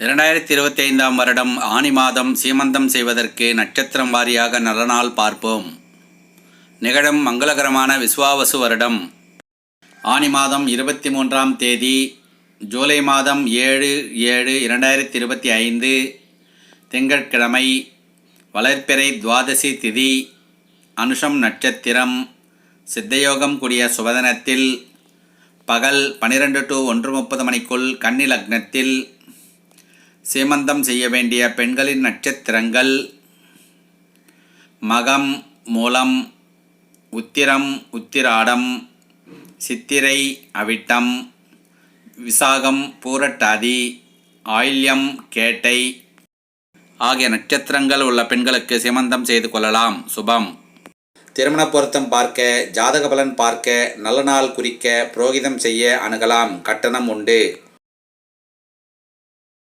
2025 வருடம் ஆனி மாதம் சீமந்தம் செய்வதற்கு நட்சத்திரம் வாரியாக நல்ல நாள் பார்ப்போம். நிகழும் மங்களகரமான விஸ்வாவசு வருடம் ஆனி மாதம் 23ஆம் தேதி ஜூலை மாதம் 7/7/2025 திங்கட்கிழமை, வளர்பிறை துவாதசி திதி, அனுஷம் நட்சத்திரம், சித்தயோகம் கூடிய சுபதினத்தில் பகல் 12 to 1:30 மணிக்குள் கன்னி லக்னத்தில் சீமந்தம் செய்ய வேண்டிய பெண்களின் நட்சத்திரங்கள் மகம், மூலம், உத்திரம், உத்திராடம், சித்திரை, அவிட்டம், விசாகம், பூரட்டாதி, ஆயில்யம், கேட்டை ஆகிய நட்சத்திரங்கள் உள்ள பெண்களுக்கு சீமந்தம் செய்து கொள்ளலாம். சுபம். திருமண பொருத்தம் பார்க்க, ஜாதக பலன் பார்க்க, நல்ல நாள் குறிக்க புரோகிதம் செய்ய அணுகலாம். கட்டணம் உண்டு.